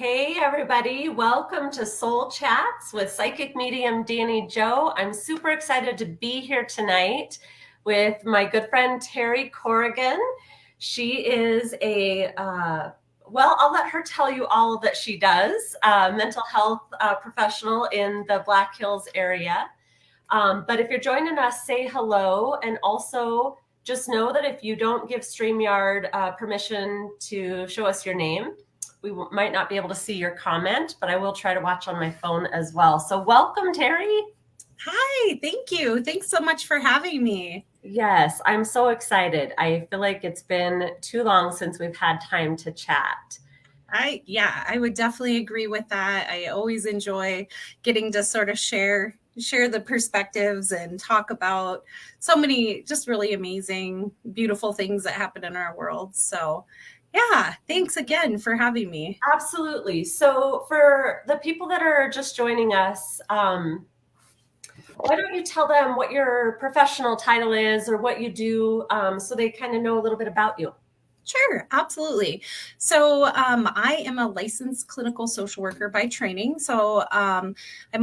Hey everybody, welcome to Soul Chats with Psychic Medium Dani Joe. I'm super excited to be here tonight with my good friend Teri Corrigan. She is I'll let her tell you all that she does, mental health professional in the Black Hills area. But if you're joining us, say hello, and also just know that if you don't give StreamYard permission to show us your name, we might not be able to see your comment, but I will try to watch on my phone as well. So welcome, Teri. Hi, thank you. Thanks so much for having me. Yes, I'm so excited. I feel like it's been too long since we've had time to chat. I would definitely agree with that. I always enjoy getting to sort of share the perspectives and talk about so many just really amazing, beautiful things that happen in our world. So yeah, thanks again for having me. Absolutely. So for the people that are just joining us, why don't you tell them what your professional title is or what you do, so they kind of know a little bit about you? Sure, absolutely. So I am a licensed clinical social worker by training. So I'm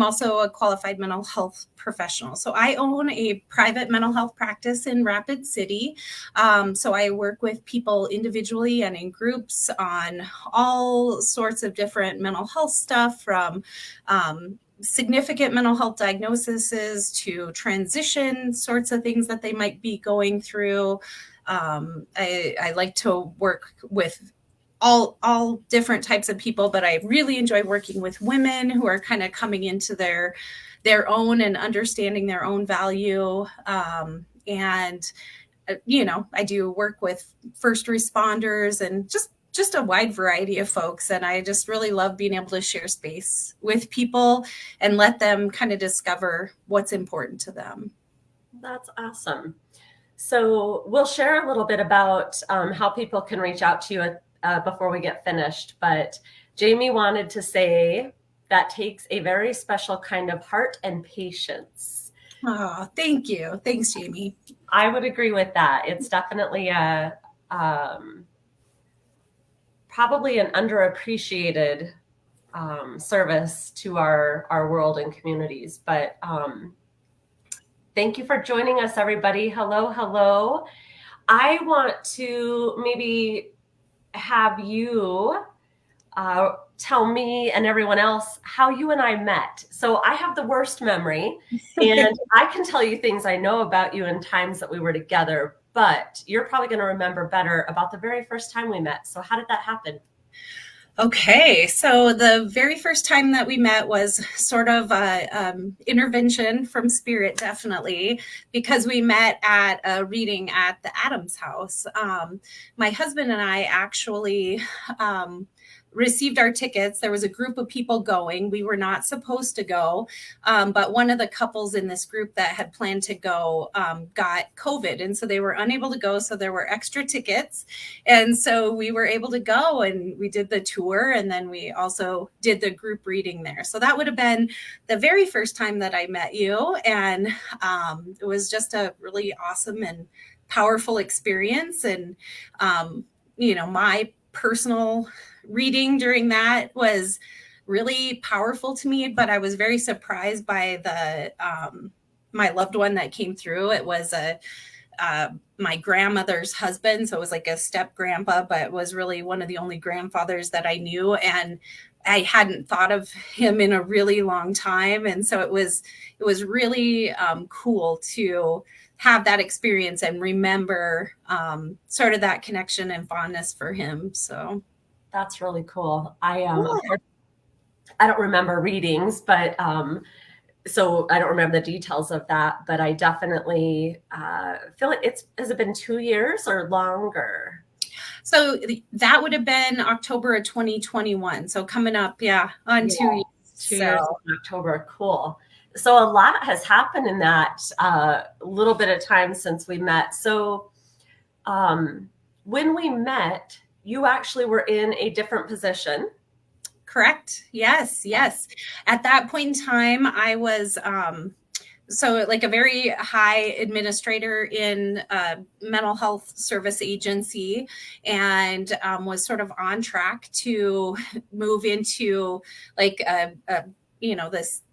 also a qualified mental health professional. So I own a private mental health practice in Rapid City. So I work with people individually and in groups on all sorts of different mental health stuff, from significant mental health diagnoses to transition sorts of things that they might be going through. I like to work with all different types of people, but I really enjoy working with women who are kind of coming into their own and understanding their own value. And I do work with first responders and just a wide variety of folks. And I just really love being able to share space with people and let them kind of discover what's important to them. That's awesome. So we'll share a little bit about how people can reach out to you before we get finished. But Jamie wanted to say that takes a very special kind of heart and patience. Oh, thank you. Thanks, Jamie. I would agree with that. It's definitely probably an underappreciated service to our world and communities. But thank you for joining us, everybody. Hello, hello. I want to maybe have you tell me and everyone else how you and I met. So I have the worst memory, and I can tell you things I know about you in times that we were together, but you're probably going to remember better about the very first time we met. So how did that happen? Okay, so the very first time that we met was sort of a intervention from spirit, definitely, because we met at a reading at the Adams house. My husband and I actually received our tickets. There was a group of people going. We were not supposed to go, but one of the couples in this group that had planned to go got COVID, and so they were unable to go. So there were extra tickets, and so we were able to go, and we did the tour, and then we also did the group reading there. So that would have been the very first time that I met you, and it was just a really awesome and powerful experience. And my personal reading during that was really powerful to me, but I was very surprised by the my loved one that came through. It was my grandmother's husband, so it was like a step grandpa, but was really one of the only grandfathers that I knew, and I hadn't thought of him in a really long time. And so it was really cool to have that experience and remember sort of that connection and fondness for him. So That's really cool. I don't remember readings, but so I don't remember the details of that, but I definitely feel like has it been 2 years or longer? So that would have been October of 2021. So coming up, on 2 years. 2 years in October. Cool. So a lot has happened in that little bit of time since we met. So when we met, you actually were in a different position. Correct. Yes. At that point in time, I was so like a very high administrator in a mental health service agency, and was sort of on track to move into like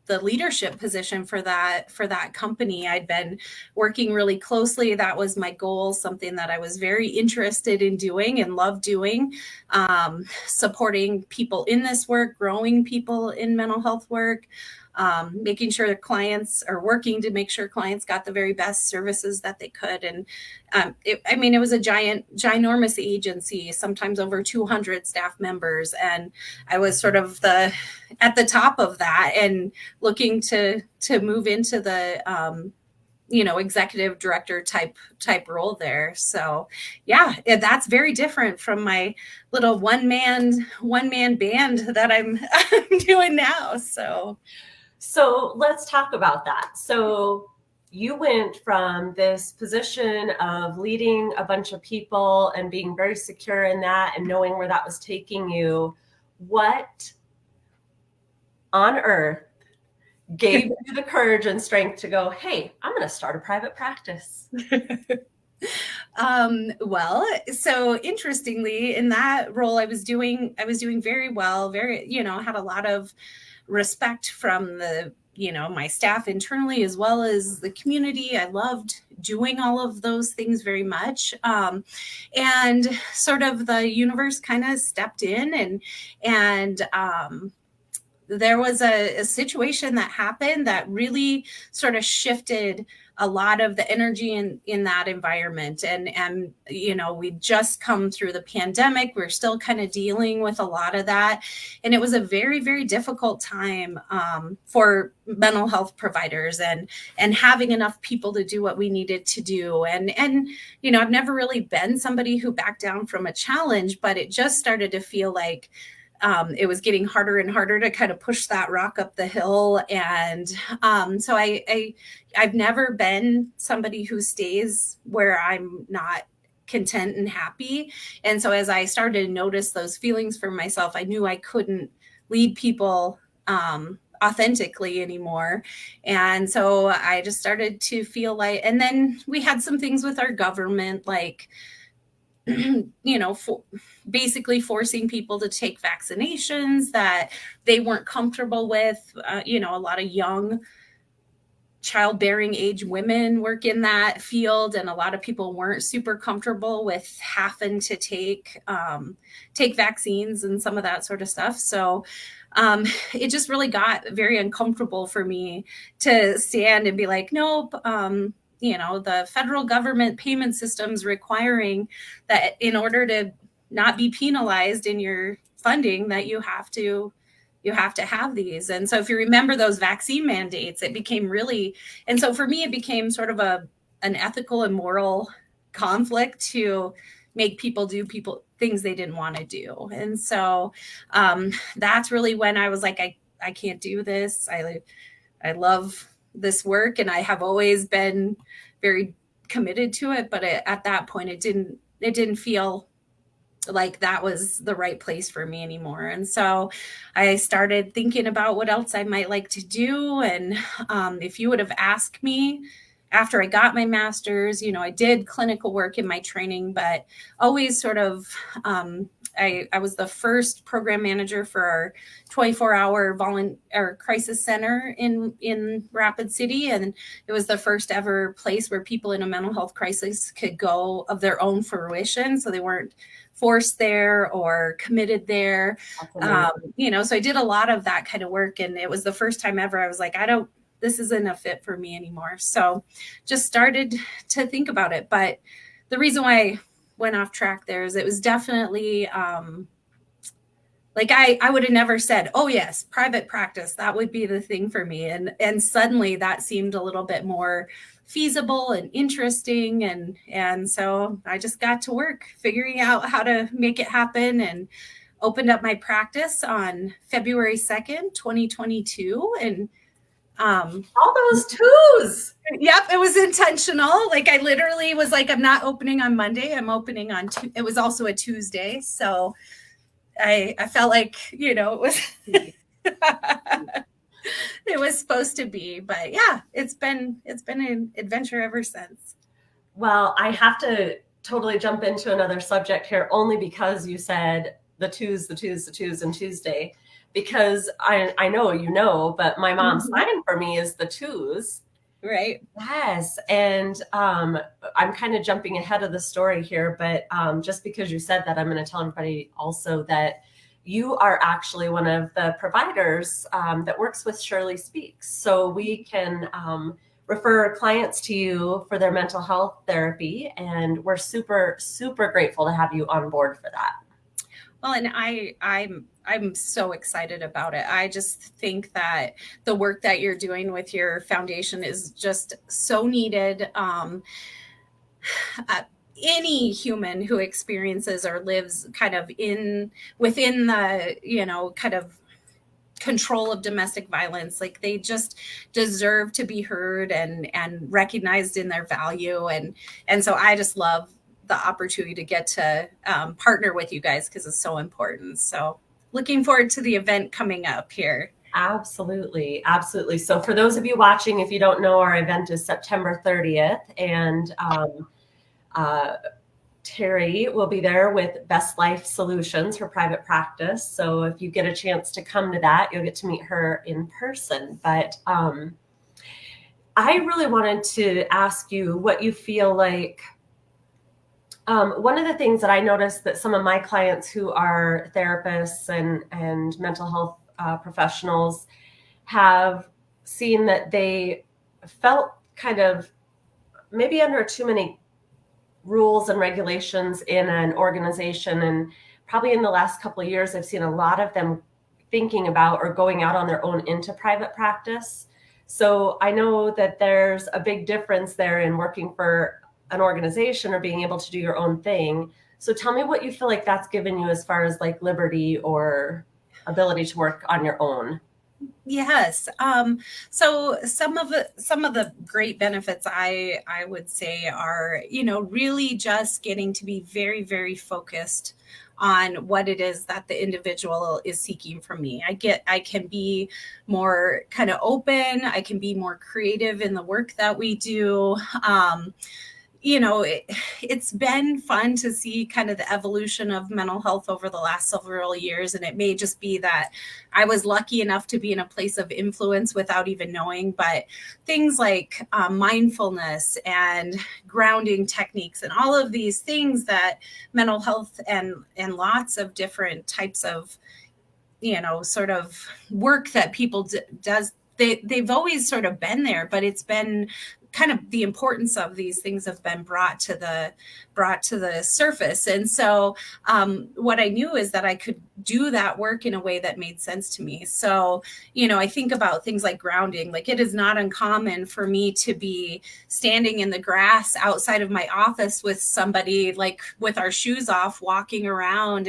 the leadership position for that company. I'd been working really closely. That was my goal, something that I was very interested in doing and love doing, supporting people in this work, growing people in mental health work, making sure that clients are working to make sure clients got the very best services that they could. And it was a ginormous agency, sometimes over 200 staff members. And I was sort of at the top of that and looking to move into the, executive director type role there. So yeah, that's very different from my little one man band that I'm doing now. So let's talk about that. So you went from this position of leading a bunch of people and being very secure in that and knowing where that was taking you. What on earth gave you the courage and strength to go, hey, I'm going to start a private practice? Well, so interestingly, in that role, I was doing very well, had a lot of respect from my staff internally, as well as the community. I loved doing all of those things very much. And sort of the universe kind of stepped in and there was a situation that happened that really sort of shifted a lot of the energy in that environment. And we'd just come through the pandemic. We're still kind of dealing with a lot of that. And it was a very, very difficult time for mental health providers and having enough people to do what we needed to do. And I've never really been somebody who backed down from a challenge, but it just started to feel like it was getting harder and harder to kind of push that rock up the hill. And so I've never been somebody who stays where I'm not content and happy. And so as I started to notice those feelings for myself, I knew I couldn't lead people authentically anymore. And so I just started to feel like, and then we had some things with our government, like basically forcing people to take vaccinations that they weren't comfortable with. A lot of young childbearing age women work in that field, and a lot of people weren't super comfortable with having to take vaccines and some of that sort of stuff. So it just really got very uncomfortable for me to stand and be like, nope, the federal government payment systems requiring that in order to not be penalized in your funding, that you have to have these. And so if you remember those vaccine mandates, it became really, and so for me, it became sort of an ethical and moral conflict to make people do things they didn't want to do. And so that's really when I was like, I can't do this. I love this work, and I have always been very committed to it, but at that point it didn't feel like that was the right place for me anymore. And so I started thinking about what else I might like to do. And if you would have asked me after I got my master's, I did clinical work in my training, but always sort of I was the first program manager for our 24-hour crisis center in Rapid City. And it was the first ever place where people in a mental health crisis could go of their own fruition. So they weren't forced there or committed there. So I did a lot of that kind of work. And it was the first time ever I was like, this isn't a fit for me anymore. So just started to think about it. But the reason why I went off track there is it was definitely like I would have never said, oh yes, private practice, that would be the thing for me. And suddenly that seemed a little bit more feasible and interesting. And so I just got to work figuring out how to make it happen, and opened up my practice on February 2nd, 2022. And all those twos. Yep, it was intentional. Like I literally was like, I'm not opening on Monday. I'm opening on it was also a Tuesday. So I felt like, it was was supposed to be. But yeah, it's been an adventure ever since. Well, I have to totally jump into another subject here only because you said the twos, and Tuesday, because I know, but my mom's sign for me is the twos. Right. Yes. And I'm kind of jumping ahead of the story here, but just because you said that, I'm going to tell everybody also that you are actually one of the providers that works with Shirley Speaks. So we can refer clients to you for their mental health therapy. And we're super, super grateful to have you on board for that. Well, and I'm so excited about it. I just think that the work that you're doing with your foundation is just so needed. Any human who experiences or lives kind of within the, kind of control of domestic violence, like they just deserve to be heard and recognized in their value. And so I just love the opportunity to get to partner with you guys because it's so important. So looking forward to the event coming up here. Absolutely. Absolutely. So for those of you watching, if you don't know, our event is September 30th, and Teri will be there with Best Life Solutions, her private practice. So if you get a chance to come to that, you'll get to meet her in person. But I really wanted to ask you what you feel like. One of the things that I noticed that some of my clients who are therapists and mental health professionals have seen that they felt kind of maybe under too many rules and regulations in an organization. And probably in the last couple of years, I've seen a lot of them thinking about or going out on their own into private practice. So I know that there's a big difference there in working for an organization or being able to do your own thing. So tell me what you feel like that's given you as far as like liberty or ability to work on your own. Yes. So some of the great benefits I would say are, really just getting to be very, very focused on what it is that the individual is seeking from me. I can be more kind of open. I can be more creative in the work that we do. It's been fun to see kind of the evolution of mental health over the last several years. And it may just be that I was lucky enough to be in a place of influence without even knowing, but things like mindfulness and grounding techniques and all of these things that mental health and lots of different types of, sort of work that people does, they've always sort of been there, but it's been kind of the importance of these things have been brought to the surface. And so what I knew is that I could do that work in a way that made sense to me. So, I think about things like grounding. Like it is not uncommon for me to be standing in the grass outside of my office with somebody, like with our shoes off, walking around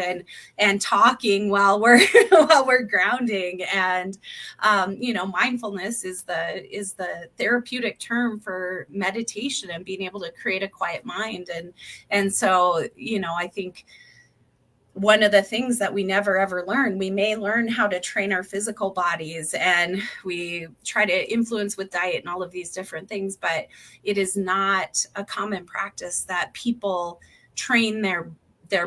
and talking while we're grounding. And mindfulness is the therapeutic term for meditation and being able to create a quiet mind. And so, I think one of the things that we never ever learn, we may learn how to train our physical bodies and we try to influence with diet and all of these different things, but it is not a common practice that people train their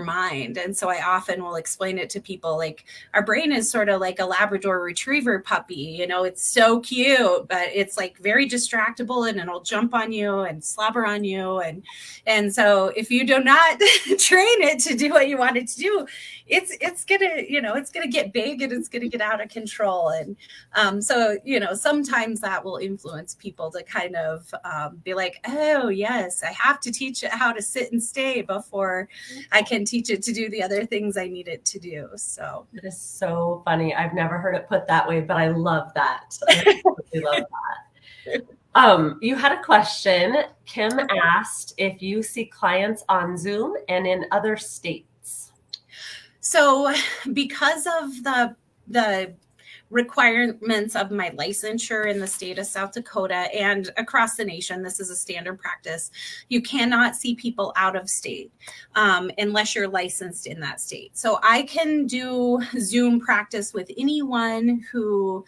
mind. And so I often will explain it to people, like our brain is sort of like a Labrador retriever puppy, it's so cute, but it's like very distractible and it'll jump on you and slobber on you. And so if you do not train it to do what you want it to do, it's gonna get big and it's gonna get out of control. And so sometimes that will influence people to kind of be like, oh yes, I have to teach it how to sit and stay before I can teach it to do the other things I need it to do. So it is so funny. I've never heard it put that way, but I love that. I absolutely love that. You had a question. Kim asked if you see clients on Zoom and in other states. So because of the requirements of my licensure in the state of South Dakota and across the nation. This is a standard practice. You cannot see people out of state unless you're licensed in that state. So I can do Zoom practice with anyone who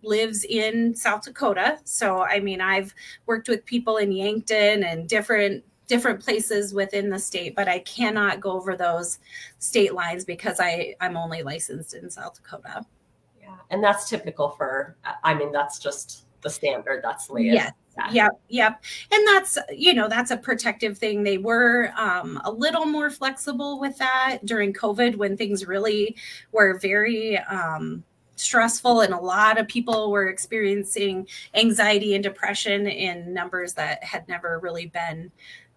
lives in South Dakota. So, I mean, I've worked with people in Yankton and different places within the state, but I cannot go over those state lines because I'm only licensed in South Dakota. Yeah. And that's typical for, I mean, that's just the standard. That's the way Yes. Yep. And that's, that's a protective thing. They were a little more flexible with that during COVID when things really were very stressful, and a lot of people were experiencing anxiety and depression in numbers that had never really been,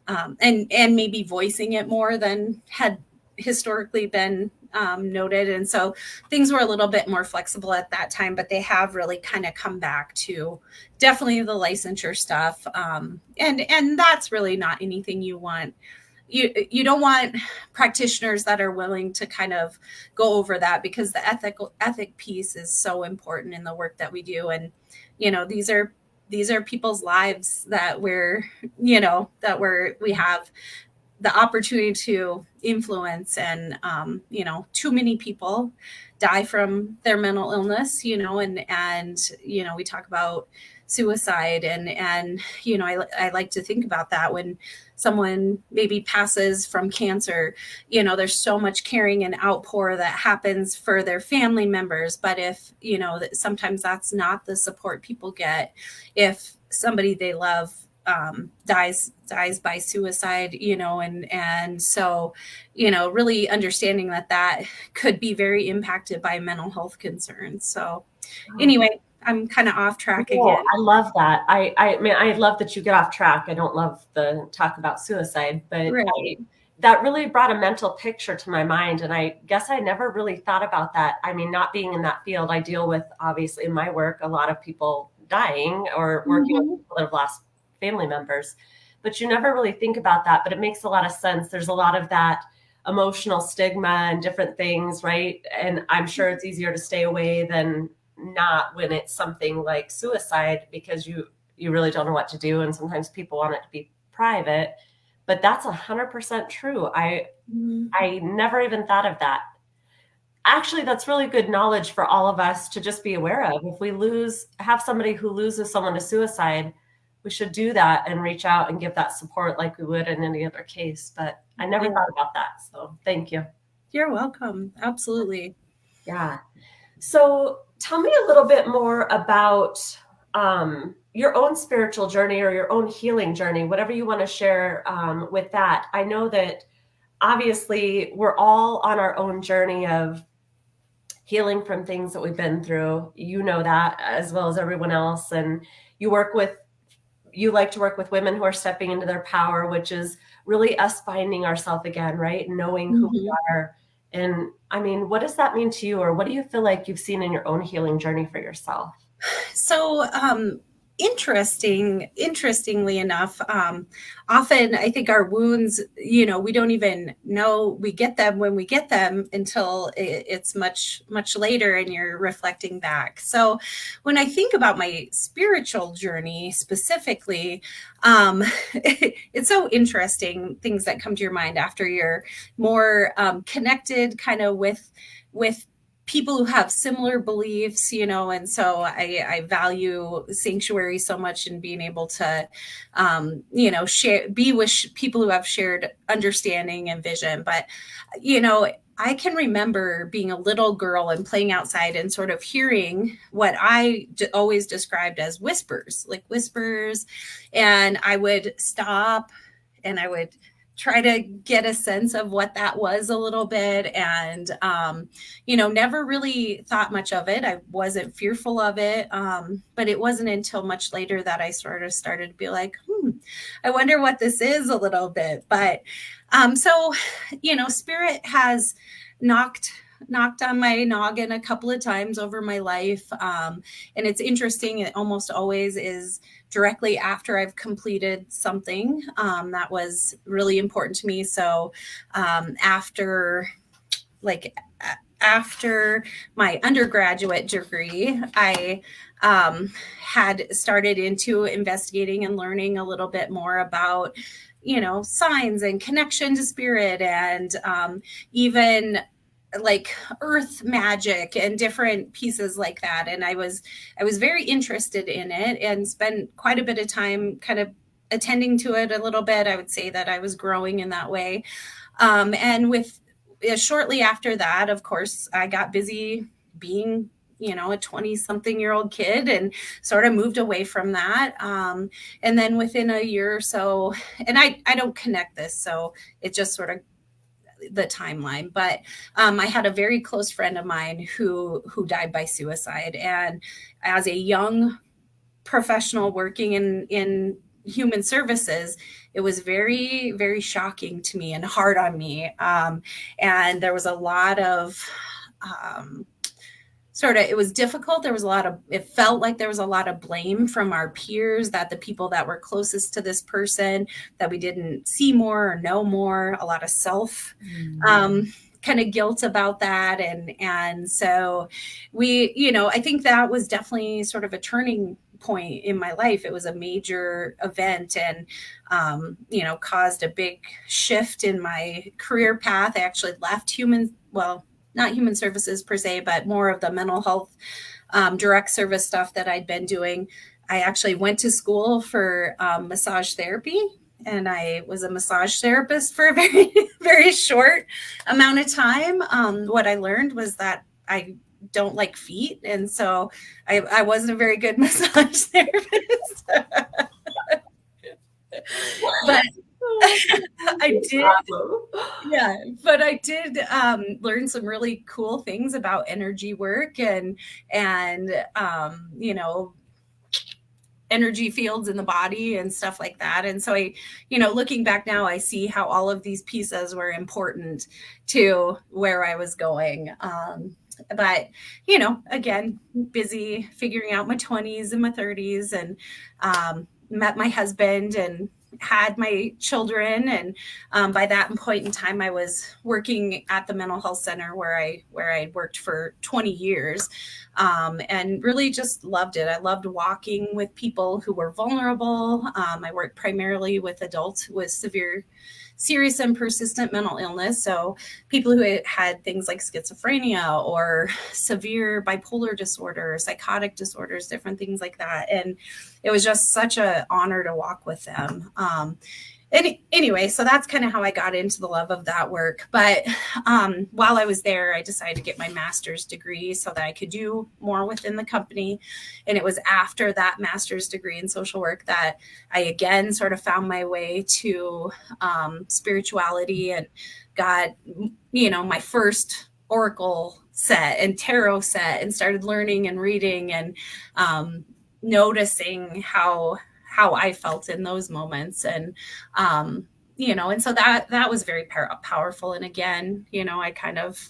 and maybe voicing it more than had historically been noted. And so things were a little bit more flexible at that time, but they have really kind of come back to definitely the licensure stuff. And that's really not anything you want. You don't want practitioners that are willing to kind of go over that, because the ethic piece is so important in the work that we do. And, these are people's lives that we have the opportunity to influence. And, too many people die from their mental illness, and we talk about suicide and I like to think about that when someone maybe passes from cancer, there's so much caring and outpour that happens for their family members. But if, sometimes that's not the support people get if somebody they love dies by suicide, and so, really understanding that could be very impacted by mental health concerns. So anyway, I'm kind of off track again. I love that. I mean, I love that you get off track. I don't love the talk about suicide, but right. That really brought a mental picture to my mind. And I guess I never really thought about that. I mean, not being in that field, I deal with, obviously in my work, a lot of people dying or working with people that have lost family members, but you never really think about that. But it makes a lot of sense. There's a lot of that emotional stigma and different things, right? And I'm sure it's easier to stay away than not when it's something like suicide, because you really don't know what to do. And sometimes people want it to be private, but that's 100% true. I never even thought of that. Actually, that's really good knowledge for all of us to just be aware of. If we have somebody who loses someone to suicide, we should do that and reach out and give that support like we would in any other case. But I never thought about that. So thank you. You're welcome. Absolutely. Yeah. So tell me a little bit more about your own spiritual journey or your own healing journey, whatever you want to share with that. I know that obviously we're all on our own journey of healing from things that we've been through. You know that as well as everyone else. And you like to work with women who are stepping into their power, which is really us finding ourselves again, right? Knowing who we are. And I mean, what does that mean to you, or what do you feel like you've seen in your own healing journey for yourself? So, interestingly enough, often I think our wounds, we don't even know we get them when we get them until it's much, much later and you're reflecting back. So when I think about my spiritual journey specifically, it's so interesting, things that come to your mind after you're more connected kind of with people who have similar beliefs, and so I value sanctuary so much, and being able to, be with people who have shared understanding and vision. But, I can remember being a little girl and playing outside and sort of hearing what I always described as whispers, and I would stop and I would try to get a sense of what that was a little bit. And, never really thought much of it. I wasn't fearful of it. But it wasn't until much later that I sort of started to be like, I wonder what this is a little bit. But, so, spirit has knocked on my noggin a couple of times over my life. And it's interesting. It almost always is directly after I've completed something that was really important to me. So after after my undergraduate degree, I had started into investigating and learning a little bit more about, signs and connection to spirit, and even like earth magic and different pieces like that. And I was very interested in it and spent quite a bit of time kind of attending to it a little bit. I would say that I was growing in that way. And with shortly after that, of course, I got busy being a 20-something-year-old kid, and sort of moved away from that. And then within a year or so, and I don't connect this, so it just sort of the timeline, but I had a very close friend of mine who died by suicide. And as a young professional working in human services, it was very, very shocking to me and hard on me. And there was a lot of it was difficult. It felt like there was a lot of blame from our peers, that the people that were closest to this person, that we didn't see more or know more, a lot of self kind of guilt about that. And so I think that was definitely sort of a turning point in my life. It was a major event, and caused a big shift in my career path. I actually left not human services per se, but more of the mental health direct service stuff that I'd been doing. I actually went to school for massage therapy, and I was a massage therapist for a very, very short amount of time. What I learned was that I don't like feet, and so I wasn't a very good massage therapist. But I did learn some really cool things about energy work and energy fields in the body and stuff like that. And so looking back now, I see how all of these pieces were important to where I was going. But, again, busy figuring out my 20s and my 30s, and met my husband and had my children. And by that point in time, I was working at the mental health center where I worked for 20 years, and really just loved it. I loved walking with people who were vulnerable. I worked primarily with adults with serious and persistent mental illness. So people who had things like schizophrenia or severe bipolar disorder, psychotic disorders, different things like that. And it was just such an honor to walk with them. And anyway, so that's kind of how I got into the love of that work. But while I was there, I decided to get my master's degree so that I could do more within the company. And it was after that master's degree in social work that I again sort of found my way to spirituality, and got, my first Oracle set and tarot set, and started learning and reading and noticing how I felt in those moments. And, and so that was very powerful. And again, I kind of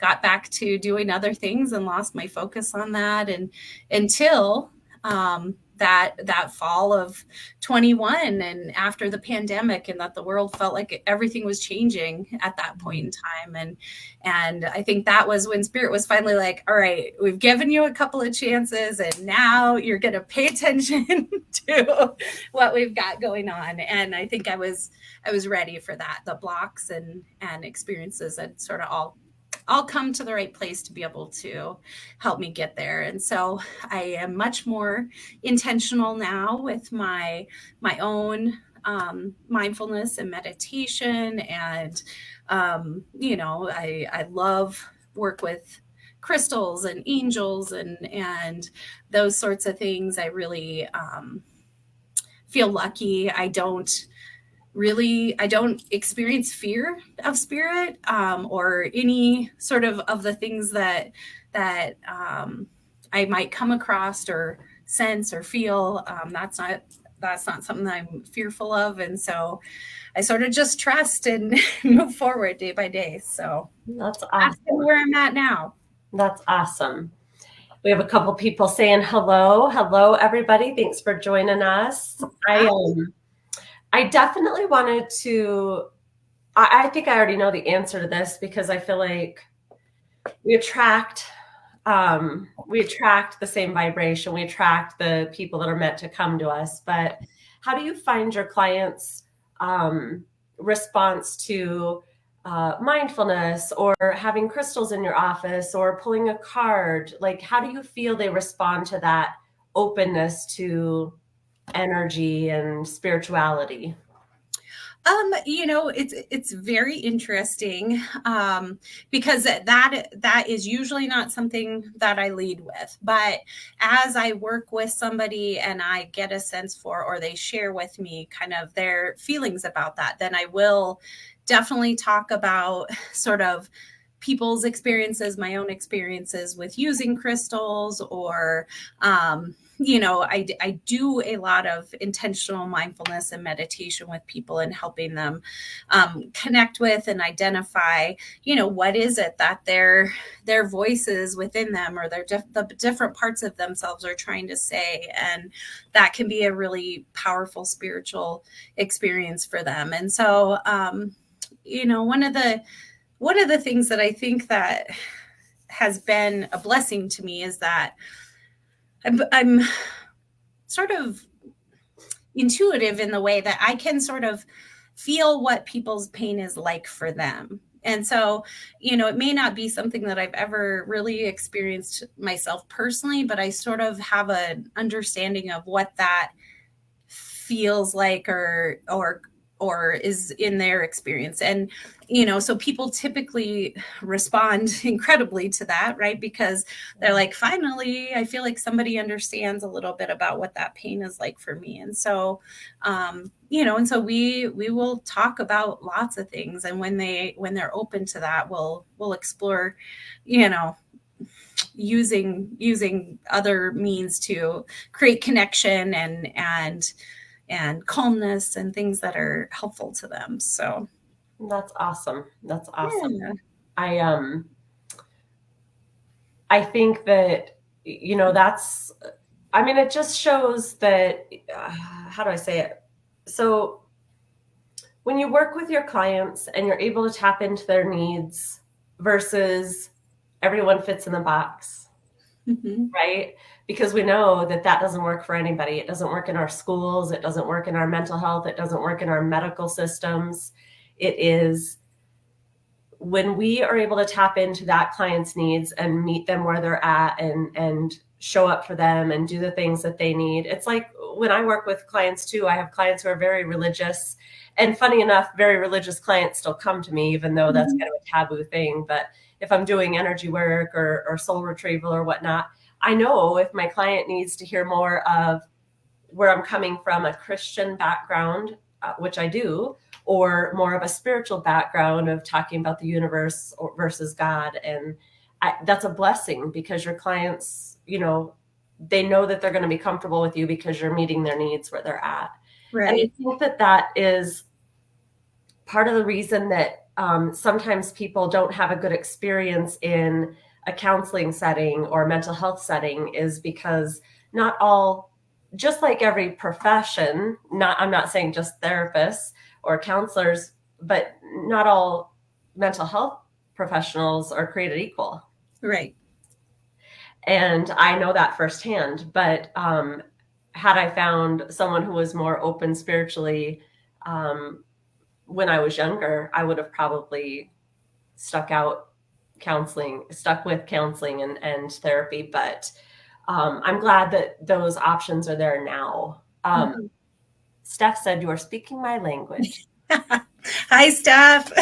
got back to doing other things and lost my focus on that. And until that fall of 21, and after the pandemic, and that the world felt like everything was changing at that point in time. And I think that was when Spirit was finally like, all right, we've given you a couple of chances, and now you're going to pay attention to what we've got going on. And I think I was ready for that. The blocks and experiences had sort of all come to the right place to be able to help me get there. And so I am much more intentional now with my own mindfulness and meditation. And, I love work with crystals and angels and those sorts of things. I really feel lucky. I don't experience fear of spirit, or any sort of the things that I might come across or sense or feel. That's not something that I'm fearful of. And so I sort of just trust and move forward day by day. So that's awesome. That's where I'm at now. That's awesome. We have a couple people saying hello. Hello, everybody. Thanks for joining us. I definitely wanted to, I think I already know the answer to this, because I feel like we attract the same vibration. We attract the people that are meant to come to us. But how do you find your clients' response to mindfulness or having crystals in your office or pulling a card? Like, how do you feel they respond to that openness to energy and spirituality? It's very interesting, because that is usually not something that I lead with. But as I work with somebody and I get a sense for, or they share with me kind of their feelings about that, then I will definitely talk about sort of people's experiences, my own experiences with using crystals, or I do a lot of intentional mindfulness and meditation with people and helping them connect with and identify, what is it that their voices within them, or the different parts of themselves are trying to say. And that can be a really powerful spiritual experience for them. And so, one of the things that I think that has been a blessing to me is that I'm sort of intuitive in the way that I can sort of feel what people's pain is like for them. And so, it may not be something that I've ever really experienced myself personally, but I sort of have an understanding of what that feels like, or is in their experience. And, so people typically respond incredibly to that, right? Because they're like, finally, I feel like somebody understands a little bit about what that pain is like for me. And so, and so we will talk about lots of things. And when they're open to that, we'll explore, using other means to create connection and calmness and things that are helpful to them. So That's awesome. That's awesome. yeah. I think that, it just shows that, how do I say it? So when you work with your clients and you're able to tap into their needs versus everyone fits in the box, right? Because we know that doesn't work for anybody. It doesn't work in our schools. It doesn't work in our mental health. It doesn't work in our medical systems. It is when we are able to tap into that client's needs and meet them where they're at and show up for them and do the things that they need. It's like when I work with clients too, I have clients who are very religious, and funny enough, very religious clients still come to me, even though that's kind of a taboo thing. But if I'm doing energy work or soul retrieval or whatnot, I know if my client needs to hear more of where I'm coming from, a Christian background, which I do, or more of a spiritual background of talking about the universe versus God. And that's a blessing, because your clients, they know that they're going to be comfortable with you because you're meeting their needs where they're at. Right. And I think that is part of the reason that sometimes people don't have a good experience in a counseling setting or mental health setting, is because not all, just like every profession, I'm not saying just therapists or counselors, but not all mental health professionals are created equal. Right. And I know that firsthand. But had I found someone who was more open spiritually when I was younger, I would have probably stuck with counseling and therapy. But I'm glad that those options are there now. Steph said, "You are speaking my language." Hi, Steph.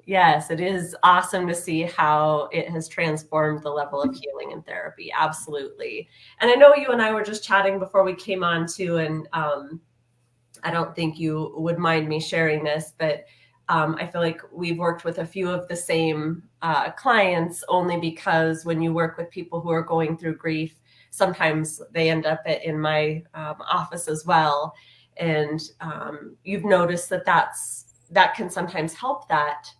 Yes, it is awesome to see how it has transformed the level of healing and therapy. Absolutely. And I know you and I were just chatting before we came on too, and I don't think you would mind me sharing this, but I feel like we've worked with a few of the same clients, only because when you work with people who are going through grief, sometimes they end up in my office as well. And you've noticed that can sometimes help that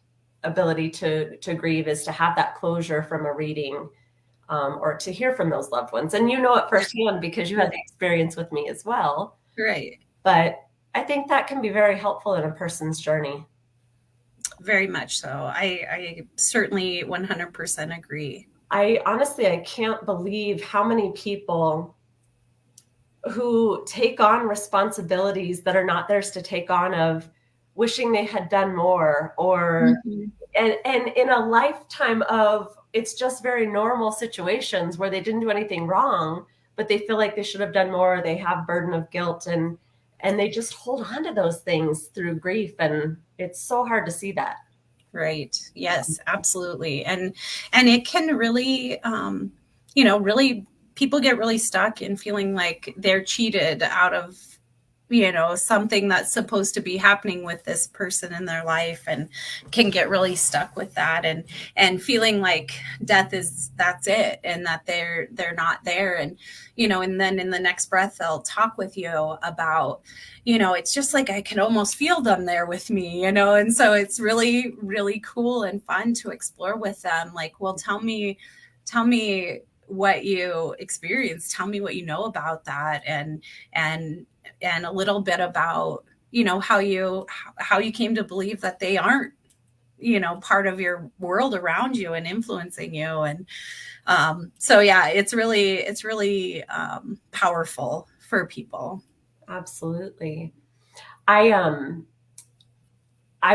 ability to grieve, is to have that closure from a reading, or to hear from those loved ones. And you know it firsthand because you had the experience with me as well. Right. But I think that can be very helpful in a person's journey. very much so. I certainly 100% agree. I can't believe how many people who take on responsibilities that are not theirs to take on, of wishing they had done more, or and in a lifetime of, it's just very normal situations where they didn't do anything wrong, but they feel like they should have done more. They have burden of guilt, and they just hold on to those things through grief, and it's so hard to see that. Right. Yes, absolutely. And it can really, really, people get really stuck in feeling like they're cheated out of, something that's supposed to be happening with this person in their life, and can get really stuck with that, and feeling like death that's it, and that they're not there. And, and then in the next breath, they'll talk with you about, it's just like, I can almost feel them there with me, and so it's really, really cool and fun to explore with them. Like, well, tell me what you experienced. Tell me what you know about that. And a little bit about, how you came to believe that they aren't, part of your world around you and influencing you. And so, yeah, it's really powerful for people. Absolutely. I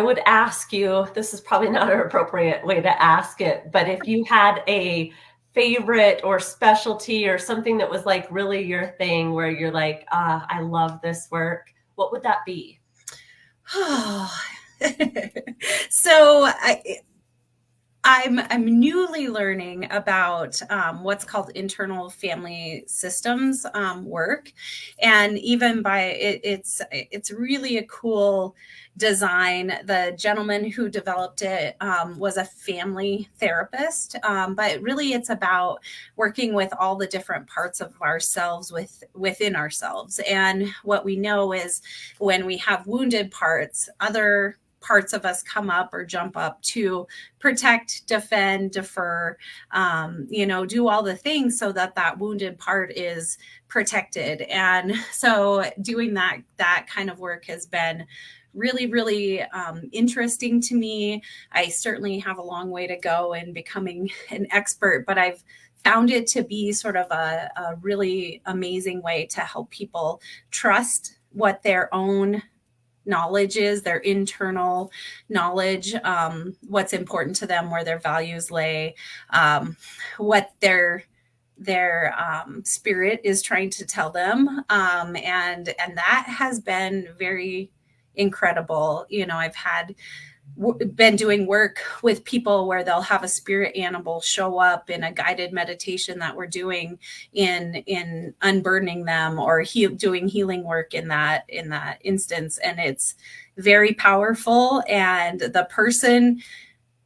would ask you, this is probably not an appropriate way to ask it, but if you had a favorite or specialty or something that was like really your thing, where you're like, I love this work, what would that be? So I'm newly learning about what's called internal family systems work, and even by it's really a cool design. The gentleman who developed it was a family therapist, but really it's about working with all the different parts of ourselves within ourselves. And what we know is, when we have wounded parts, other parts of us come up or jump up to protect, defend, defer, do all the things so that wounded part is protected. And so doing that kind of work has been really, really interesting to me. I certainly have a long way to go in becoming an expert, but I've found it to be sort of a really amazing way to help people trust what their own knowledge is, their internal knowledge, what's important to them, where their values lay, what their spirit is trying to tell them, and that has been very incredible. I've been doing work with people where they'll have a spirit animal show up in a guided meditation that we're doing in unburdening them, or doing healing work in that instance. And it's very powerful, and the person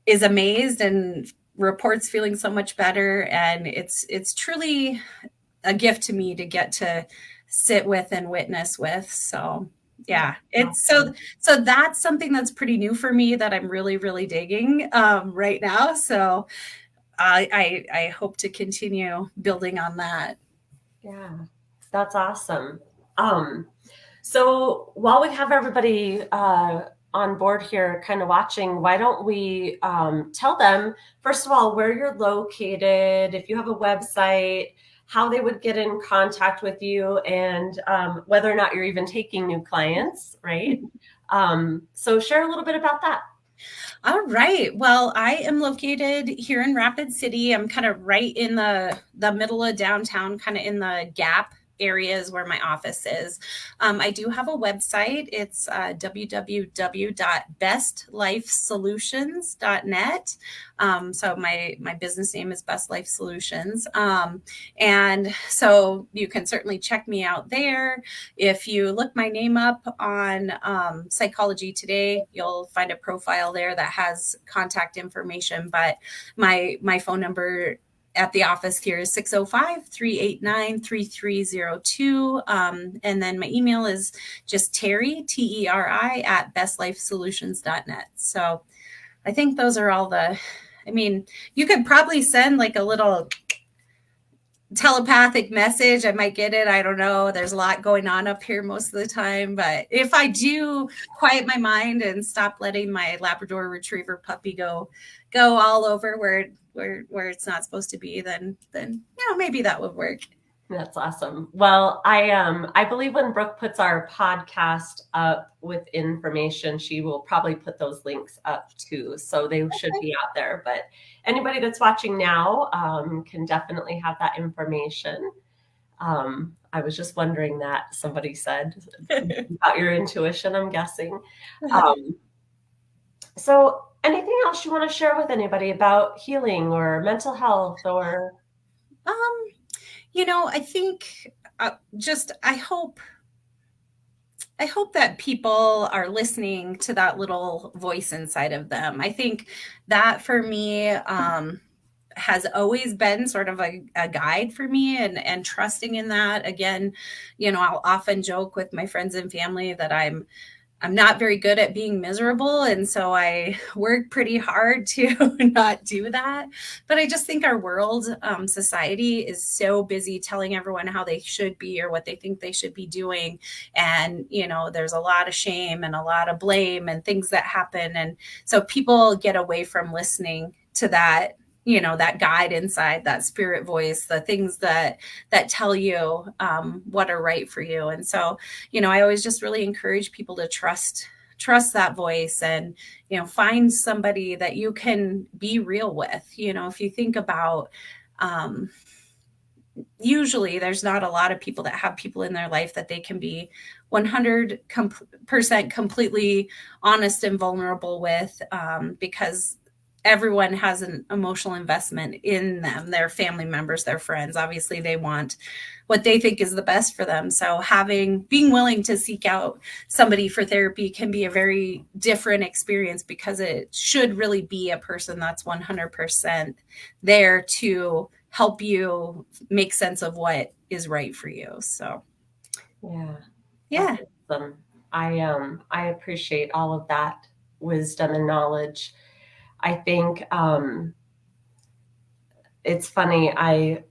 is amazed and reports feeling so much better. And it's truly a gift to me to get to sit with and witness with. So yeah, it's so that's something that's pretty new for me that I'm really, really digging right now. So I hope to continue building on that. Yeah, that's awesome. So while we have everybody on board here kind of watching, why don't we tell them, first of all, where you're located, if you have a website, how they would get in contact with you, and whether or not you're even taking new clients, right? So share a little bit about that. All right. Well, I am located here in Rapid City. I'm kind of right in the middle of downtown, kind of in the gap areas where my office is. I do have a website. It's www.bestlifesolutions.net. So my business name is Best Life Solutions. And so you can certainly check me out there. If you look my name up on Psychology Today, you'll find a profile there that has contact information. But my phone number at the office here is 605-389-3302. And then my email is just Teri, Teri, at bestlifesolutions.net. So I think those are all you could probably send like a little telepathic message. I might get it. I don't know. There's a lot going on up here most of the time. But if I do quiet my mind and stop letting my Labrador Retriever puppy go all over where it's not supposed to be, then maybe that would work. That's awesome. Well, I believe when Brooke puts our podcast up with information, she will probably put those links up too. So they should be out there. But anybody that's watching now can definitely have that information. I was just wondering that somebody said about your intuition, I'm guessing. So anything else you want to share with anybody about healing or mental health or? I think I hope that people are listening to that little voice inside of them. I think that for me has always been sort of a guide for me, and trusting in that. Again, I'll often joke with my friends and family that I'm not very good at being miserable. And so I work pretty hard to not do that. But I just think our world, society is so busy telling everyone how they should be or what they think they should be doing. And, there's a lot of shame and a lot of blame and things that happen. And so people get away from listening to that, that guide inside, that spirit voice, the things that tell you what are right for you. And so, I always just really encourage people to trust that voice and, find somebody that you can be real with. If you think about, usually there's not a lot of people that have people in their life that they can be 100% completely honest and vulnerable with, because everyone has an emotional investment in them, their family members, their friends. Obviously, they want what they think is the best for them. So being willing to seek out somebody for therapy can be a very different experience, because it should really be a person that's 100% there to help you make sense of what is right for you. So, yeah. Awesome. I appreciate all of that wisdom and knowledge. I think it's funny.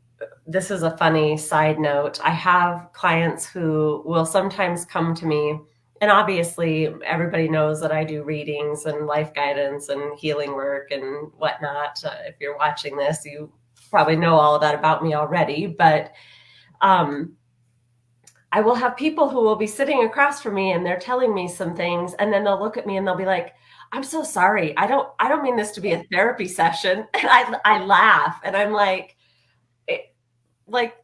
This is a funny side note. I have clients who will sometimes come to me, and obviously everybody knows that I do readings and life guidance and healing work and whatnot. If you're watching this, you probably know all of that about me already, but I will have people who will be sitting across from me and they're telling me some things, and then they'll look at me and they'll be like, I'm so sorry. I don't mean this to be a therapy session. And I laugh, and I'm like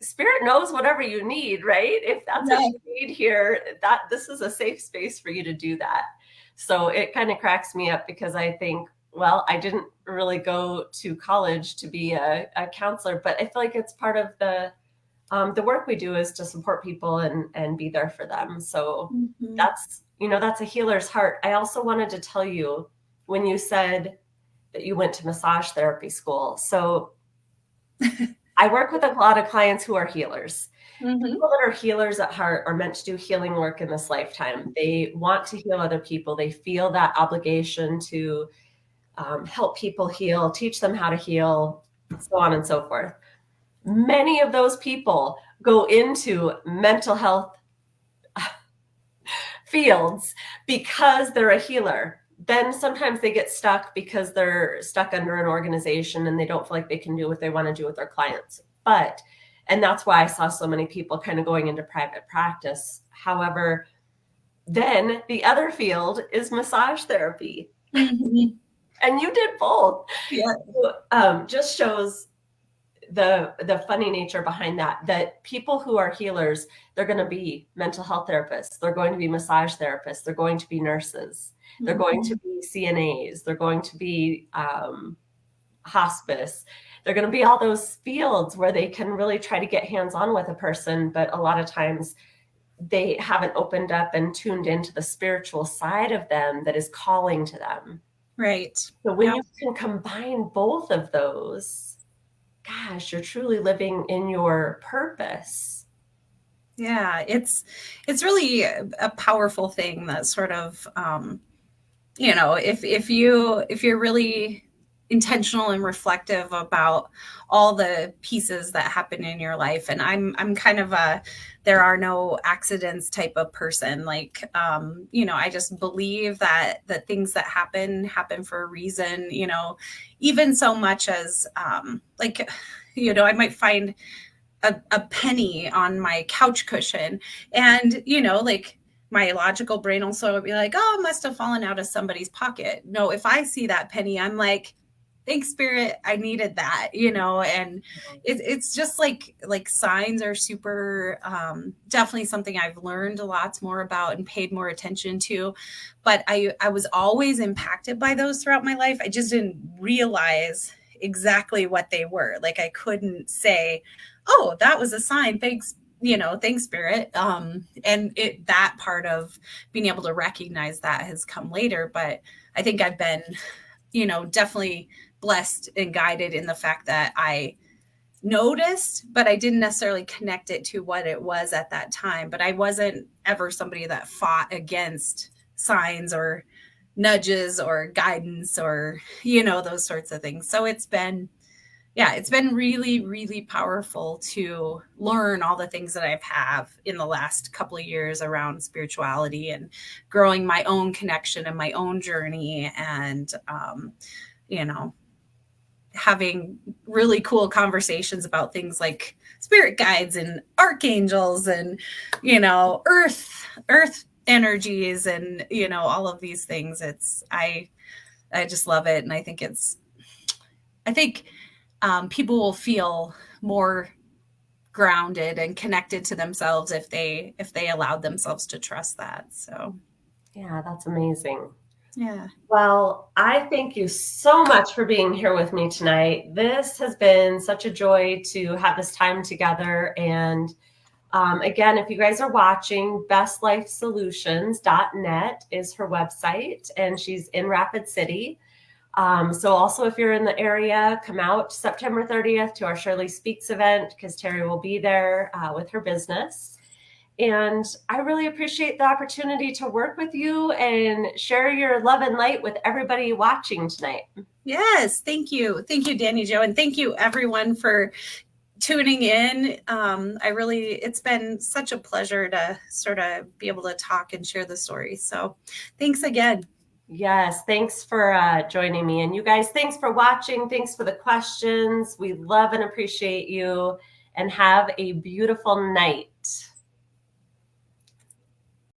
spirit knows whatever you need, right? If that's what you need here, this is a safe space for you to do that. So it kind of cracks me up, because I think, well, I didn't really go to college to be a counselor, but I feel like it's part of the work we do is to support people and be there for them. So that's a healer's heart. I also wanted to tell you, when you said that you went to massage therapy school. So I work with a lot of clients who are healers. People that are healers at heart are meant to do healing work in this lifetime. They want to heal other people. They feel that obligation to help people heal, teach them how to heal, so on and so forth. Many of those people go into mental health fields because they're a healer. Then sometimes they get stuck because they're stuck under an organization and they don't feel like they can do what they want to do with their clients. And that's why I saw so many people kind of going into private practice. However, then the other field is massage therapy. And you did both. Yeah. Just shows the funny nature behind that people who are healers, they're going to be mental health therapists, they're going to be massage therapists, they're going to be nurses, they're going to be CNAs, they're going to be hospice, they're going to be all those fields where they can really try to get hands-on with a person, but a lot of times they haven't opened up and tuned into the spiritual side of them that is calling to them. Right. So when you can combine both of those, gosh, you're truly living in your purpose. Yeah, it's really a powerful thing that sort of, if you're really intentional and reflective about all the pieces that happen in your life. And I'm kind of a there are no accidents type of person. Like, I just believe that the things that happen for a reason, even so much as I might find a penny on my couch cushion, and like my logical brain also would be like, oh, it must have fallen out of somebody's pocket. No, if I see that penny, I'm like, thanks, spirit, I needed that. And it's just like signs are super, definitely something I've learned lots more about and paid more attention to. But I was always impacted by those throughout my life. I just didn't realize exactly what they were. Like, I couldn't say, oh, that was a sign, thanks, thanks, spirit. And that part of being able to recognize that has come later. But I think I've been, definitely blessed and guided in the fact that I noticed, but I didn't necessarily connect it to what it was at that time. But I wasn't ever somebody that fought against signs or nudges or guidance or, those sorts of things. So it's been really, really powerful to learn all the things that I've have in the last couple of years around spirituality and growing my own connection and my own journey, and, having really cool conversations about things like spirit guides and archangels and, earth energies and, all of these things. I just love it. And I think people will feel more grounded and connected to themselves if they allowed themselves to trust that. So, yeah, that's amazing. Yeah. Well, I thank you so much for being here with me tonight. This has been such a joy to have this time together. And again, if you guys are watching, bestlifesolutions.net is her website, and she's in Rapid City. So also, if you're in the area, come out September 30th to our Shirley Speaks event, because Teri will be there with her business. And I really appreciate the opportunity to work with you and share your love and light with everybody watching tonight. Yes, thank you. Thank you, Dani Jo. And thank you, everyone, for tuning in. It's been such a pleasure to sort of be able to talk and share the story. So thanks again. Yes, thanks for joining me. And you guys, thanks for watching. Thanks for the questions. We love and appreciate you, and have a beautiful night.